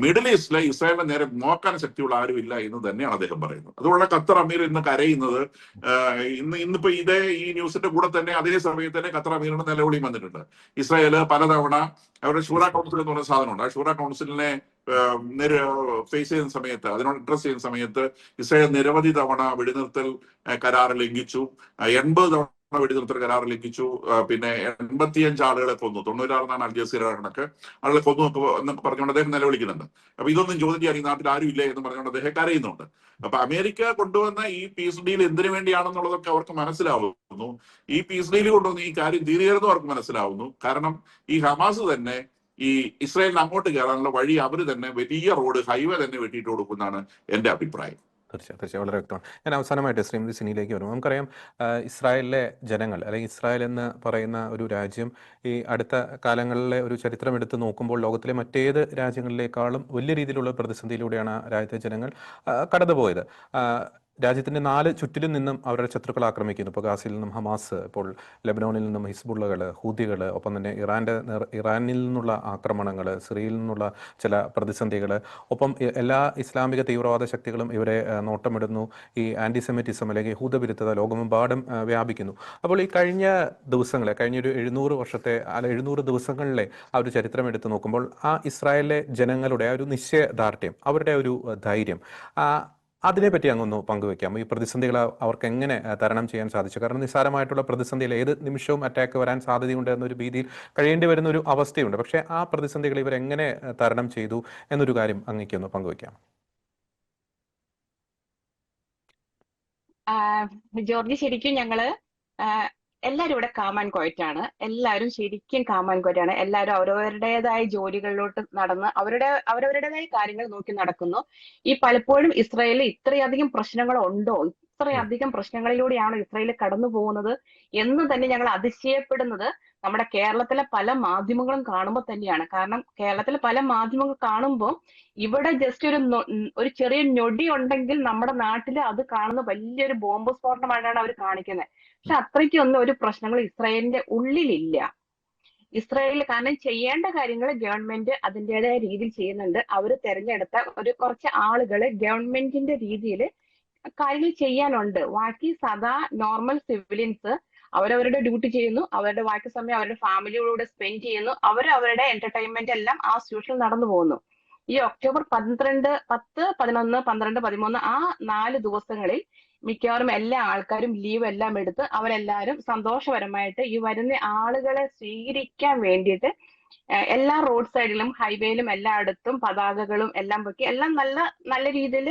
മിഡിൽ ഈസ്റ്റിലെ ഇസ്രായേലിനെ നേരെ നോക്കാൻ ശക്തിയുള്ള ആരുമില്ല എന്ന് തന്നെയാണ് അദ്ദേഹം പറയുന്നത്. അതുകൊണ്ട് ഖത്തർ അമീർ ഇന്ന് കരയുന്നത്, ഇന്നിപ്പോ ഈ ന്യൂസിന്റെ കൂടെ തന്നെ അതേ സമയത്ത് തന്നെ ഖത്തർ അമീറിന്റെ നിലവിളിയും വന്നിട്ടുണ്ട്. ഇസ്രായേല് പലതവണ അവരുടെ ഷൂറ കൗൺസിൽ എന്ന് പറയുന്ന സാധനമുണ്ട്. ആ ഷൂറ കൗൺസിലിനെ ഫേസ് ചെയ്യുന്ന സമയത്ത്, അതിനോട് അഡ്രസ് ചെയ്യുന്ന സമയത്ത് ഇസ്രായേൽ നിരവധി തവണ വെടിനിർത്തൽ കരാർ ലംഘിച്ചു, 80 തവണ വെടിനിർത്തൽ കരാർ ലംഘിച്ചു, പിന്നെ 85 ആളുകളെ കൊന്നു, 96 അൽ ജസീറ കണക്ക് ആളുകളെ കൊന്നു എന്നൊക്കെ പറഞ്ഞുകൊണ്ട് അദ്ദേഹം നിലവിളിക്കുന്നുണ്ട്. അപ്പൊ ഇതൊന്നും ചോദ്യം ചെയ്യാൻ ഈ നാട്ടിൽ ആരും ഇല്ല എന്ന് പറഞ്ഞുകൊണ്ട് അദ്ദേഹം കരയുന്നുണ്ട്. അപ്പൊ അമേരിക്ക കൊണ്ടുവന്ന ഈ പീസ് ഡീൽ എന്തിനു വേണ്ടിയാണെന്നുള്ളതൊക്കെ അവർക്ക് മനസ്സിലാവുന്നു. ഈ പീസ് ഡീൽ കൊണ്ടുവന്ന് ഈ കാര്യം തീരുകയെന്ന് അവർക്ക് മനസ്സിലാവുന്നു. കാരണം ഈ ഹമാസ് തന്നെ ഈ ഇസ്രായേലിന് അങ്ങോട്ട് കയറാനുള്ള വഴി അവർ തന്നെ വലിയ റോഡ്, ഹൈവേ തന്നെ വെട്ടിയിട്ട് കൊടുക്കുന്നതാണ് എന്റെ അഭിപ്രായം. തീർച്ചയായും വളരെ വ്യക്തമാണ്. ഞാൻ അവസാനമായിട്ട് ശ്രീമതി സിനിയിലേക്ക് വരും. നമുക്കറിയാം ഇസ്രായേലിലെ ജനങ്ങൾ, അല്ലെങ്കിൽ ഇസ്രായേൽ എന്ന് പറയുന്ന ഒരു രാജ്യം ഈ അടുത്ത കാലങ്ങളിലെ ഒരു ചരിത്രം എടുത്ത് നോക്കുമ്പോൾ ലോകത്തിലെ മറ്റേത് രാജ്യങ്ങളിലേക്കാളും വലിയ രീതിയിലുള്ള പ്രതിസന്ധിയിലൂടെയാണ് രാജ്യത്തെ ജനങ്ങൾ കടന്നുപോയത്. രാജ്യത്തിൻ്റെ 4 ചുറ്റിലും നിന്നും അവരുടെ ശത്രുക്കൾ ആക്രമിക്കുന്നു. ഇപ്പോൾ ഗാസയിൽ നിന്നും ഹമാസ്, ഇപ്പോൾ ലെബനോണിൽ നിന്നും ഹിസ്ബുള്ളകൾ, ഹൂതികൾ, ഒപ്പം തന്നെ ഇറാനിൽ നിന്നുള്ള ആക്രമണങ്ങൾ, സിറിയയിൽ നിന്നുള്ള ചില പ്രതിസന്ധികൾ, ഒപ്പം എല്ലാ ഇസ്ലാമിക തീവ്രവാദ ശക്തികളും ഇവരെ നോട്ടമിടുന്നു. ഈ ആൻറ്റിസെമിറ്റിസം അല്ലെങ്കിൽ യഹൂദവിരുദ്ധത ലോകമെമ്പാടും വ്യാപിക്കുന്നു. അപ്പോൾ ഈ കഴിഞ്ഞ ദിവസങ്ങളെ, കഴിഞ്ഞൊരു 700 ദിവസങ്ങളിലെ ആ ഒരു ചരിത്രം എടുത്തു നോക്കുമ്പോൾ ആ ഇസ്രായേലിലെ ജനങ്ങളുടെ ആ ഒരു നിശ്ചയദാർഢ്യം, അവരുടെ ഒരു ധൈര്യം, അതിനെപ്പറ്റി അങ്ങൊന്ന് പങ്കുവെക്കാം. ഈ പ്രതിസന്ധികൾ അവർക്ക് എങ്ങനെ തരണം ചെയ്യാൻ സാധിച്ചു? കാരണം നിസ്സാരമായിട്ടുള്ള പ്രതിസന്ധിയിൽ ഏത് നിമിഷവും അറ്റാക്ക് വരാൻ സാധ്യതയുണ്ട് എന്നൊരു ഭീതിയിൽ കഴിയേണ്ടി വരുന്ന ഒരു അവസ്ഥയുണ്ട്. പക്ഷേ ആ പ്രതിസന്ധികൾ ഇവരെങ്ങനെ തരണം ചെയ്തു എന്നൊരു കാര്യം അങ്ങേക്കൊന്ന് പങ്കുവെക്കാം. ജോർജ്, ശരിക്കും ഞങ്ങള് എല്ലാവരും ഇവിടെ കാം ആൻഡ് ക്വയറ്റ് ആണ്. എല്ലാവരും ശരിക്കും കാം ആൻഡ് ക്വയറ്റ് ആണ്. എല്ലാവരും അവരവരുടേതായ ജോലികളിലോട്ട് നടന്ന് അവരവരുടേതായ കാര്യങ്ങൾ നോക്കി നടക്കുന്നു. ഈ പലപ്പോഴും ഇസ്രായേലിൽ ഇത്രയധികം പ്രശ്നങ്ങൾ ഉണ്ടോ, ഇത്രയധികം പ്രശ്നങ്ങളിലൂടെയാണ് ഇസ്രായേൽ കടന്നു പോകുന്നത് എന്ന് തന്നെ ഞങ്ങൾ അതിശയപ്പെടുന്നത് നമ്മുടെ കേരളത്തിലെ പല മാധ്യമങ്ങളും കാണുമ്പോൾ തന്നെയാണ്. കാരണം കേരളത്തിലെ പല മാധ്യമങ്ങൾ കാണുമ്പോൾ ഇവിടെ ജസ്റ്റ് ഒരു ചെറിയ ഞൊടി ഉണ്ടെങ്കിൽ നമ്മുടെ നാട്ടിൽ അത് കാണുന്ന വലിയൊരു ബോംബ് സ്ഫോടനമായിട്ടാണ് അവർ കാണിക്കുന്നത്. പക്ഷെ അത്രയ്ക്കൊന്നും ഒരു പ്രശ്നങ്ങൾ ഇസ്രായേലിന്റെ ഉള്ളിലില്ല. ഇസ്രായേലിൽ കാരണം ചെയ്യേണ്ട കാര്യങ്ങൾ ഗവൺമെന്റ് അതിൻ്റെതായ രീതിയിൽ ചെയ്യുന്നുണ്ട്. അവർ തെരഞ്ഞെടുത്ത കുറച്ച് ആളുകൾ ഗവൺമെന്റിന്റെ രീതിയിൽ കാര്യങ്ങൾ ചെയ്യാനുണ്ട്. ബാക്കി സദാ നോർമൽ സിവിലിയൻസ് അവരവരുടെ ഡ്യൂട്ടി ചെയ്യുന്നു, അവരുടെ ബാക്കി സമയം അവരുടെ ഫാമിലിയോട് സ്പെൻഡ് ചെയ്യുന്നു, അവരവരുടെ എന്റർടൈൻമെന്റ് എല്ലാം ആ യൂഷ്വൽ നടന്നു പോകുന്നു. ഈ ഒക്ടോബർ 12, 10, 11, 12, 13 ആ 4 ദിവസങ്ങളിൽ മിക്കവാറും എല്ലാ ആൾക്കാരും ലീവ് എല്ലാം എടുത്ത് അവരെല്ലാവരും സന്തോഷപരമായിട്ട് ഈ വരുന്ന ആളുകളെ സ്വീകരിക്കാൻ വേണ്ടിയിട്ട് എല്ലാ റോഡ് സൈഡിലും ഹൈവേയിലും എല്ലായിടത്തും പതാകകളും എല്ലാം പൊക്കി എല്ലാം നല്ല നല്ല രീതിയിൽ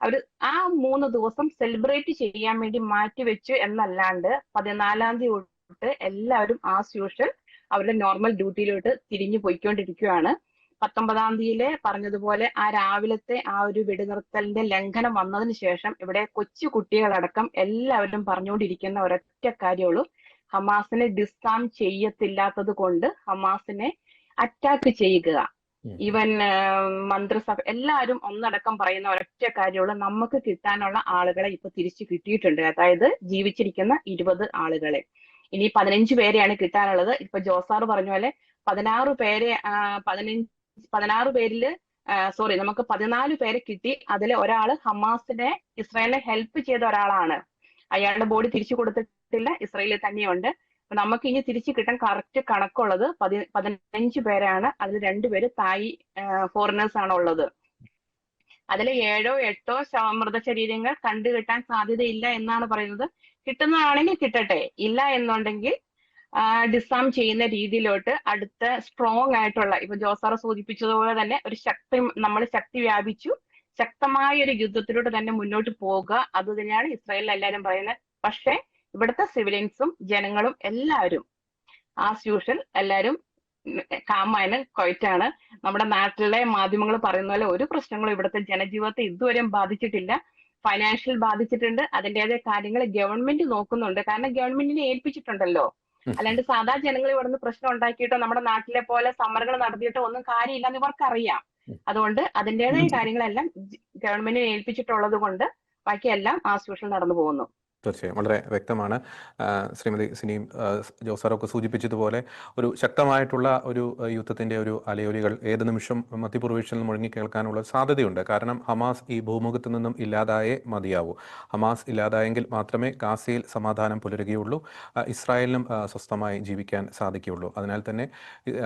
അവർ ആ 3 ദിവസം സെലിബ്രേറ്റ് ചെയ്യാൻ വേണ്ടി മാറ്റിവെച്ചു എന്നല്ലാണ്ട് 14-ാം തീയതി തൊട്ട് എല്ലാവരും ആസ് യൂഷ്വൽ അവരുടെ നോർമൽ ഡ്യൂട്ടിയിലോട്ട് തിരിഞ്ഞു പോയിക്കൊണ്ടിരിക്കുകയാണ്. 19-ാം തീയതിയിലെ പറഞ്ഞതുപോലെ ആ രാവിലത്തെ ആ ഒരു വെടിനിർത്തലിന്റെ ലംഘനം വന്നതിന് ശേഷം ഇവിടെ കൊച്ചു കുട്ടികളടക്കം എല്ലാവരും പറഞ്ഞുകൊണ്ടിരിക്കുന്ന ഒരൊറ്റ കാര്യമുള്ളൂ, ഹമാസിനെ ഡിസ്ആം ചെയ്യത്തില്ലാത്തത് കൊണ്ട് ഹമാസിനെ അറ്റാക്ക് ചെയ്യുക. ഈവൻ മന്ത്രിസഭ എല്ലാവരും ഒന്നടക്കം പറയുന്ന ഒരൊറ്റ കാര്യമുള്ളൂ, നമുക്ക് കിട്ടാനുള്ള ആളുകളെ ഇപ്പൊ തിരിച്ചു കിട്ടിയിട്ടുണ്ട്. അതായത് ജീവിച്ചിരിക്കുന്ന 20 ആളുകളെ. ഇനി 15 പേരെയാണ് കിട്ടാനുള്ളത്. ഇപ്പൊ ജോസാർ പറഞ്ഞ പോലെ 16 പേരെ 16 പേരില് നമുക്ക് 14 പേരെ കിട്ടി. അതിൽ ഒരാള് ഹമാസിനെ ഇസ്രായേലിനെ ഹെൽപ്പ് ചെയ്ത ഒരാളാണ്. അയാളുടെ ബോഡി തിരിച്ചു കൊടുത്തിട്ടില്ല, ഇസ്രായേലിൽ തന്നെയുണ്ട്. നമുക്ക് ഇനി തിരിച്ചു കിട്ടാൻ കറക്റ്റ് കണക്കുള്ളത് 15 പേരാണ്. അതിൽ 2 പേര് തായ് ഫോറിനേഴ്സ് ആണ് ഉള്ളത്. അതിൽ 7 or 8 മൃതശരീരങ്ങൾ കണ്ടുകിട്ടാൻ സാധ്യതയില്ല എന്നാണ് പറയുന്നത്. കിട്ടുന്നതാണെങ്കിൽ കിട്ടട്ടെ, ഇല്ല എന്നുണ്ടെങ്കിൽ ഡിസാം ചെയ്യുന്ന രീതിയിലോട്ട് അടുത്ത സ്ട്രോങ് ആയിട്ടുള്ള, ഇപ്പൊ ജോസാറ സൂചിപ്പിച്ചതുപോലെ തന്നെ ഒരു നമ്മൾ ശക്തി വ്യാപിച്ചു ശക്തമായ ഒരു യുദ്ധത്തിലോട്ട് തന്നെ മുന്നോട്ട് പോകുക. അത് തന്നെയാണ് ഇസ്രായേലിൽ എല്ലാവരും പറയുന്നത്. പക്ഷെ ഇവിടുത്തെ സിവിലിയൻസും ജനങ്ങളും എല്ലാവരും ആസ് യൂഷ്വൽ എല്ലാവരും കാമാണ്, ക്വയറ്റാണ്. നമ്മുടെ നാട്ടിലെ മാധ്യമങ്ങൾ പറയുന്ന പോലെ ഒരു പ്രശ്നങ്ങളും ഇവിടുത്തെ ജനജീവിതത്തെ ഇതുവരെയും ബാധിച്ചിട്ടില്ല. ഫൈനാൻഷ്യൽ ബാധിച്ചിട്ടുണ്ട്, അതിൻ്റെതായ കാര്യങ്ങൾ ഗവൺമെന്റ് നോക്കുന്നുണ്ട്. കാരണം ഗവൺമെന്റിനെ ഏൽപ്പിച്ചിട്ടുണ്ടല്ലോ. അല്ലാണ്ട് സാധാ ജനങ്ങൾ ഇവിടുന്ന് പ്രശ്നം ഉണ്ടാക്കിയിട്ടോ നമ്മുടെ നാട്ടിലെ പോലെ സമരങ്ങൾ നടത്തിയിട്ടോ ഒന്നും കാര്യമില്ലെന്ന് ഇവർക്കറിയാം. അതുകൊണ്ട് അതിൻ്റെതായ കാര്യങ്ങളെല്ലാം ഗവൺമെന്റിനെ ഏൽപ്പിച്ചിട്ടുള്ളത് കൊണ്ട് ബാക്കിയെല്ലാം ആസ് യൂഷ്വൽ നടന്നു പോകുന്നു. തീർച്ചയായും വളരെ വ്യക്തമാണ്. ശ്രീമതി സിനിയും ജോസാറൊക്കെ സൂചിപ്പിച്ചതുപോലെ ഒരു ശക്തമായിട്ടുള്ള ഒരു യുദ്ധത്തിൻ്റെ ഒരു അലയൊലികൾ ഏത് നിമിഷം മധ്യപൂർവേഷ്യയിൽ മുഴങ്ങി കേൾക്കാനുള്ള സാധ്യതയുണ്ട്. കാരണം ഹമാസ് ഈ ഭൂമുഖത്ത് നിന്നും ഇല്ലാതായേ മതിയാവൂ. ഹമാസ് ഇല്ലാതായെങ്കിൽ മാത്രമേ ഗാസയിൽ സമാധാനം പുലരുകയുള്ളൂ, ഇസ്രായേലിനും സ്വസ്ഥമായി ജീവിക്കാൻ സാധിക്കുകയുള്ളൂ. അതിനാൽ തന്നെ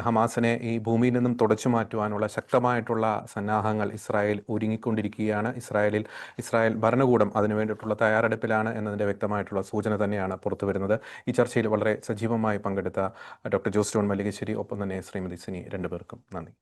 ഹമാസിനെ ഈ ഭൂമിയിൽ നിന്നും തുടച്ചു മാറ്റുവാനുള്ള ശക്തമായിട്ടുള്ള സന്നാഹങ്ങൾ ഇസ്രായേൽ ഒരുങ്ങിക്കൊണ്ടിരിക്കുകയാണ്. ഇസ്രായേൽ ഭരണകൂടം അതിനു വേണ്ടിയിട്ടുള്ള തയ്യാറെടുപ്പിലാണ് എന്നതിൻ്റെ വ്യക്തമായിട്ടുള്ള സൂചന തന്നെയാണ് പുറത്തു വരുന്നത്. ഈ ചർച്ചയിൽ വളരെ സജീവമായി പങ്കെടുത്ത ഡോക്ടർ ജോസ് ജോൺ മല്ലികശ്ശേരി, ഒപ്പം തന്നെ ശ്രീമതി സിനി, രണ്ടുപേർക്കും നന്ദി.